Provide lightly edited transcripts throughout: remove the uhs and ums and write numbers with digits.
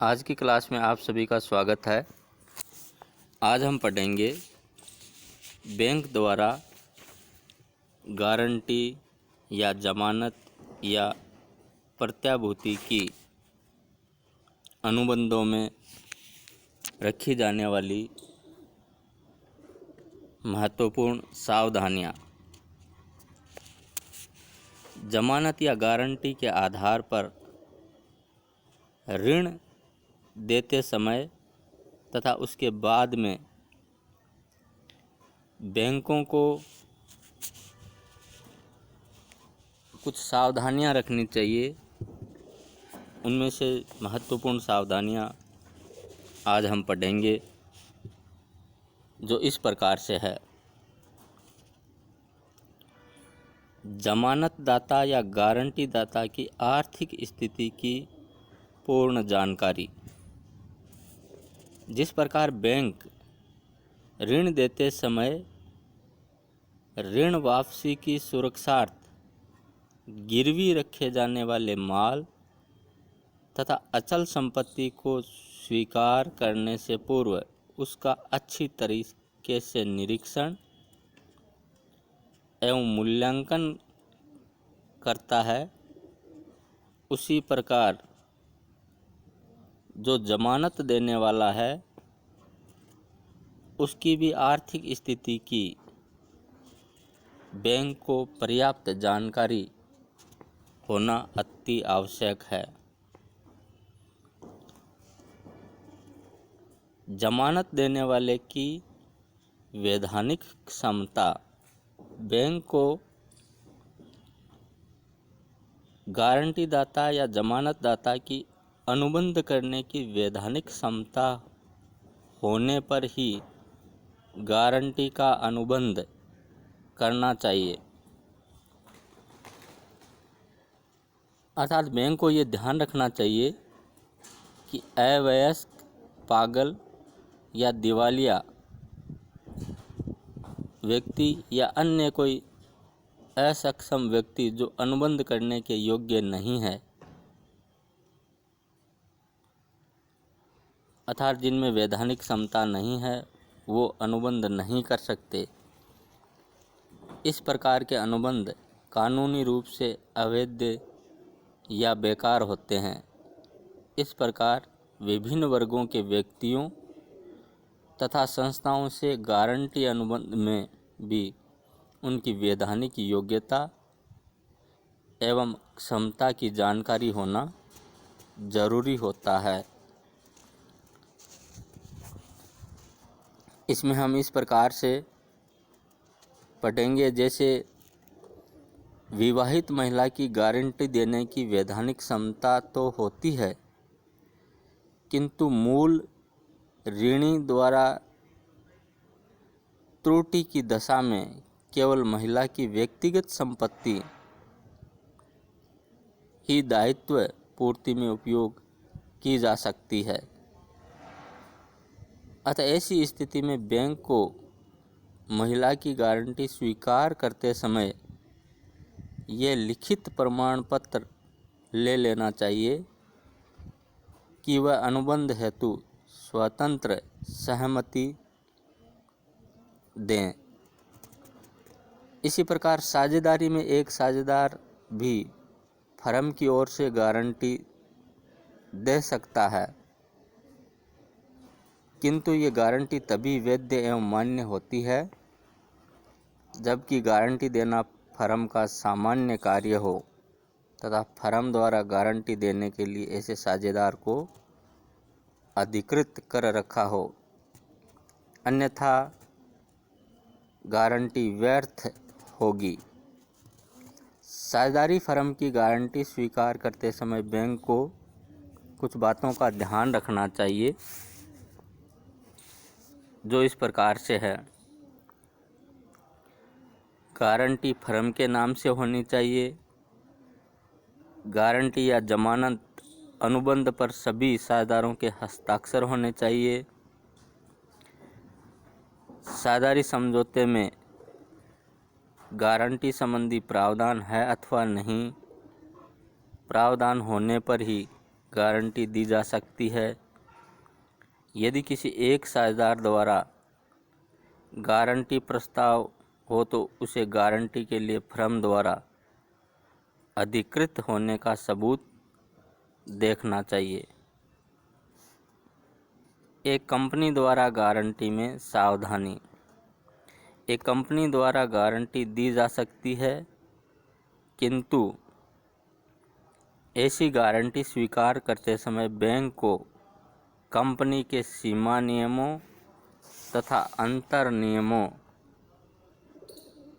आज की क्लास में आप सभी का स्वागत है। आज हम पढ़ेंगे बैंक द्वारा गारंटी या जमानत या प्रत्याभूति की अनुबंधों में रखी जाने वाली महत्वपूर्ण सावधानियां। जमानत या गारंटी के आधार पर ऋण देते समय तथा उसके बाद में बैंकों को कुछ सावधानियां रखनी चाहिए। उनमें से महत्वपूर्ण सावधानियां आज हम पढ़ेंगे, जो इस प्रकार से है। जमानतदाता या गारंटी दाता की आर्थिक स्थिति की पूर्ण जानकारी। जिस प्रकार बैंक ऋण देते समय ऋण वापसी की सुरक्षार्थ गिरवी रखे जाने वाले माल तथा अचल संपत्ति को स्वीकार करने से पूर्व उसका अच्छी तरीके से निरीक्षण एवं मूल्यांकन करता है, उसी प्रकार जो जमानत देने वाला है उसकी भी आर्थिक स्थिति की बैंक को पर्याप्त जानकारी होना अति आवश्यक है। जमानत देने वाले की वैधानिक क्षमता। बैंक को गारंटी दाता या जमानत दाता की अनुबंध करने की वैधानिक क्षमता होने पर ही गारंटी का अनुबंध करना चाहिए। अर्थात बैंक को ये ध्यान रखना चाहिए कि अवयस्क, पागल या दिवालिया व्यक्ति या अन्य कोई असक्षम व्यक्ति जो अनुबंध करने के योग्य नहीं है, अर्थात जिनमें वैधानिक क्षमता नहीं है, वो अनुबंध नहीं कर सकते। इस प्रकार के अनुबंध कानूनी रूप से अवैध या बेकार होते हैं। इस प्रकार विभिन्न वर्गों के व्यक्तियों तथा संस्थाओं से गारंटी अनुबंध में भी उनकी वैधानिक योग्यता एवं क्षमता की जानकारी होना जरूरी होता है। इसमें हम इस प्रकार से पढ़ेंगे, जैसे विवाहित महिला की गारंटी देने की वैधानिक क्षमता तो होती है, किंतु मूल ऋणी द्वारा त्रुटि की दशा में केवल महिला की व्यक्तिगत संपत्ति ही दायित्व पूर्ति में उपयोग की जा सकती है। अतः ऐसी स्थिति में बैंक को महिला की गारंटी स्वीकार करते समय यह लिखित प्रमाण पत्र ले लेना चाहिए कि वह अनुबंध हेतु स्वतंत्र सहमति दें। इसी प्रकार साझेदारी में एक साझेदार भी फर्म की ओर से गारंटी दे सकता है, किंतु ये गारंटी तभी वैध एवं मान्य होती है जबकि गारंटी देना फर्म का सामान्य कार्य हो तथा फर्म द्वारा गारंटी देने के लिए ऐसे साझेदार को अधिकृत कर रखा हो, अन्यथा गारंटी व्यर्थ होगी। साझेदारी फर्म की गारंटी स्वीकार करते समय बैंक को कुछ बातों का ध्यान रखना चाहिए, जो इस प्रकार से है। गारंटी फर्म के नाम से होनी चाहिए। गारंटी या जमानत अनुबंध पर सभी साझेदारों के हस्ताक्षर होने चाहिए। साझेदारी समझौते में गारंटी संबंधी प्रावधान है अथवा नहीं, प्रावधान होने पर ही गारंटी दी जा सकती है। यदि किसी एक साझेदार द्वारा गारंटी प्रस्ताव हो तो उसे गारंटी के लिए फर्म द्वारा अधिकृत होने का सबूत देखना चाहिए। एक कंपनी द्वारा गारंटी में सावधानी। एक कंपनी द्वारा गारंटी दी जा सकती है, किंतु ऐसी गारंटी स्वीकार करते समय बैंक को कंपनी के सीमा नियमों तथा अंतर नियमों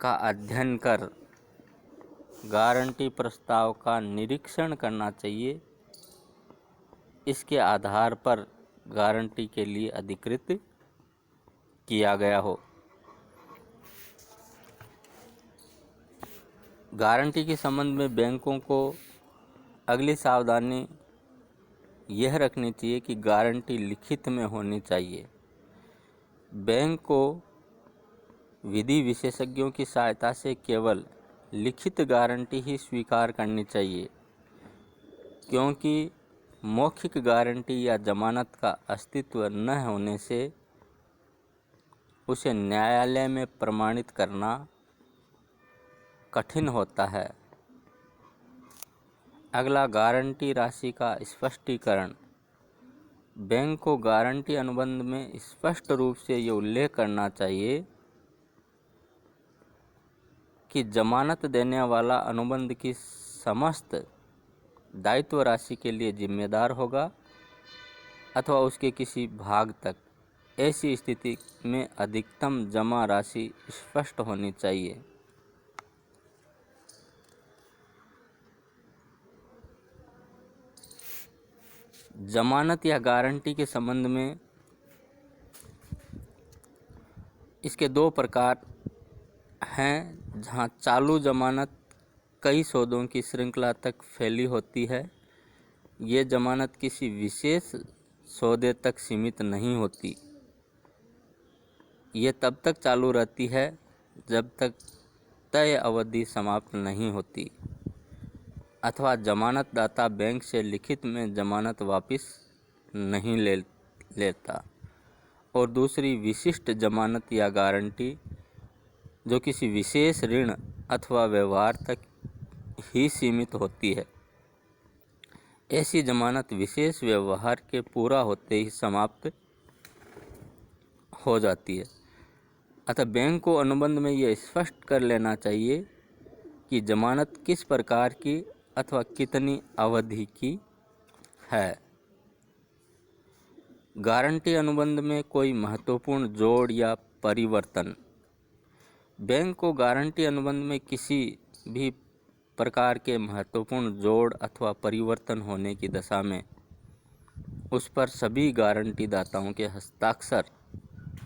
का अध्ययन कर गारंटी प्रस्ताव का निरीक्षण करना चाहिए। इसके आधार पर गारंटी के लिए अधिकृत किया गया हो। गारंटी के संबंध में बैंकों को अगली सावधानी यह रखनी चाहिए कि गारंटी लिखित में होनी चाहिए। बैंक को विधि विशेषज्ञों की सहायता से केवल लिखित गारंटी ही स्वीकार करनी चाहिए, क्योंकि मौखिक गारंटी या जमानत का अस्तित्व न होने से उसे न्यायालय में प्रमाणित करना कठिन होता है। अगला, गारंटी राशि का स्पष्टीकरण। बैंक को गारंटी अनुबंध में स्पष्ट रूप से ये उल्लेख करना चाहिए कि जमानत देने वाला अनुबंध की समस्त दायित्व राशि के लिए जिम्मेदार होगा अथवा उसके किसी भाग तक। ऐसी स्थिति में अधिकतम जमा राशि स्पष्ट होनी चाहिए। जमानत या गारंटी के संबंध में इसके दो प्रकार हैं, जहां चालू जमानत कई सौदों की श्रृंखला तक फैली होती है। ये जमानत किसी विशेष सौदे तक सीमित नहीं होती। ये तब तक चालू रहती है जब तक तय अवधि समाप्त नहीं होती अथवा जमानत दाता बैंक से लिखित में जमानत वापस नहीं लेता। और दूसरी विशिष्ट जमानत या गारंटी जो किसी विशेष ऋण अथवा व्यवहार तक ही सीमित होती है। ऐसी जमानत विशेष व्यवहार के पूरा होते ही समाप्त हो जाती है। अतः बैंक को अनुबंध में यह स्पष्ट कर लेना चाहिए कि जमानत किस प्रकार की अथवा कितनी अवधि की है। गारंटी अनुबंध में कोई महत्वपूर्ण जोड़ या परिवर्तन। बैंक को गारंटी अनुबंध में किसी भी प्रकार के महत्वपूर्ण जोड़ अथवा परिवर्तन होने की दशा में उस पर सभी गारंटी दाताओं के हस्ताक्षर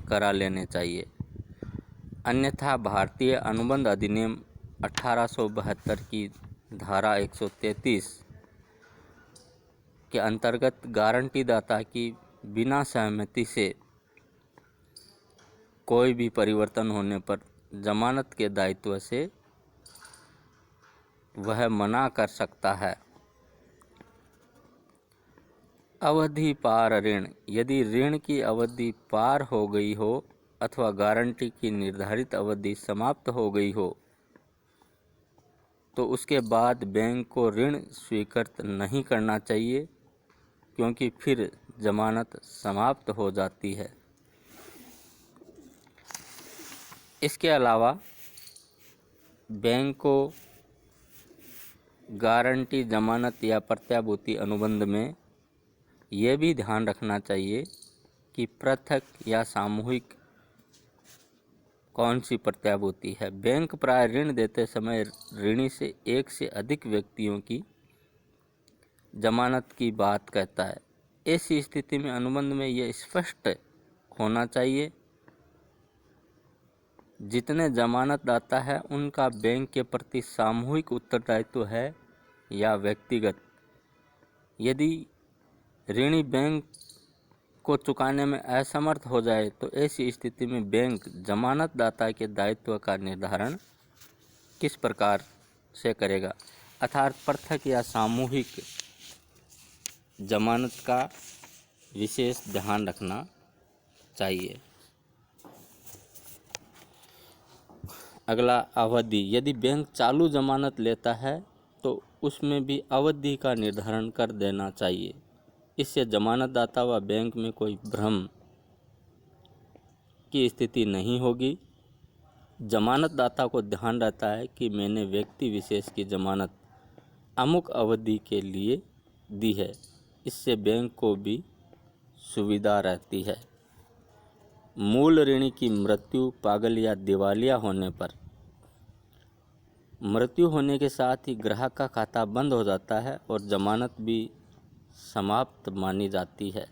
करा लेने चाहिए। अन्यथा भारतीय अनुबंध अधिनियम 1872 की धारा 133 के अंतर्गत गारंटी दाता की बिना सहमति से कोई भी परिवर्तन होने पर जमानत के दायित्व से वह मना कर सकता है। अवधि पार ऋण। यदि ऋण की अवधि पार हो गई हो अथवा गारंटी की निर्धारित अवधि समाप्त हो गई हो तो उसके बाद बैंक को ऋण स्वीकृत नहीं करना चाहिए, क्योंकि फिर जमानत समाप्त हो जाती है। इसके अलावा बैंक को गारंटी, जमानत या प्रत्याभूति अनुबंध में यह भी ध्यान रखना चाहिए कि पृथक या सामूहिक कौन सी प्रत्याभूति है। बैंक प्राय ऋण देते समय ऋणी से एक से अधिक व्यक्तियों की जमानत की बात कहता है। ऐसी स्थिति में अनुबंध में यह स्पष्ट होना चाहिए जितने जमानत दाता है उनका बैंक के प्रति सामूहिक उत्तरदायित्व है या व्यक्तिगत। यदि ऋणी बैंक को चुकाने में असमर्थ हो जाए तो ऐसी स्थिति में बैंक जमानत दाता के दायित्व का निर्धारण किस प्रकार से करेगा, अर्थात पृथक या सामूहिक जमानत का विशेष ध्यान रखना चाहिए। अगला, अवधि। यदि बैंक चालू जमानत लेता है तो उसमें भी अवधि का निर्धारण कर देना चाहिए। इससे जमानतदाता व बैंक में कोई भ्रम की स्थिति नहीं होगी। जमानतदाता को ध्यान रहता है कि मैंने व्यक्ति विशेष की जमानत अमुक अवधि के लिए दी है। इससे बैंक को भी सुविधा रहती है। मूल ऋणी की मृत्यु, पागल या दिवालिया होने पर मृत्यु होने के साथ ही ग्राहक का खाता बंद हो जाता है और जमानत भी समाप्त मानी जाती है।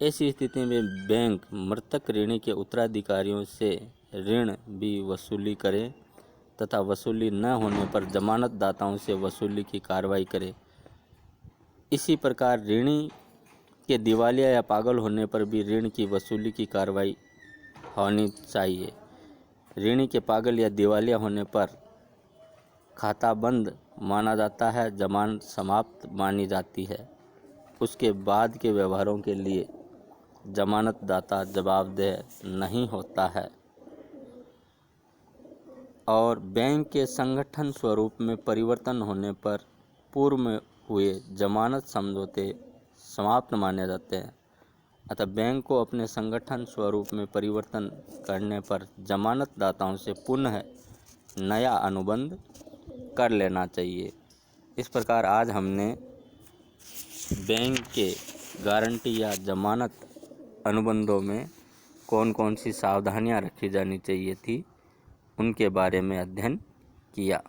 ऐसी स्थिति में बैंक मृतक ऋणी के उत्तराधिकारियों से ऋण भी वसूली करे तथा वसूली न होने पर जमानतदाताओं से वसूली की कार्रवाई करे। इसी प्रकार ऋणी के दिवालिया या पागल होने पर भी ऋण की वसूली की कार्रवाई होनी चाहिए। ऋणी के पागल या दिवालिया होने पर खाता बंद माना जाता है, जमानत समाप्त मानी जाती है। उसके बाद के व्यवहारों के लिए जमानतदाता जवाबदेह नहीं होता है और बैंक के संगठन स्वरूप में परिवर्तन होने पर पूर्व में हुए जमानत समझौते समाप्त माने जाते हैं। अतः बैंक को अपने संगठन स्वरूप में परिवर्तन करने पर जमानतदाताओं से पुनः नया अनुबंध कर लेना चाहिए। इस प्रकार आज हमने बैंक के गारंटी या जमानत अनुबंधों में कौन कौन सी सावधानियां रखी जानी चाहिए थी, उनके बारे में अध्ययन किया।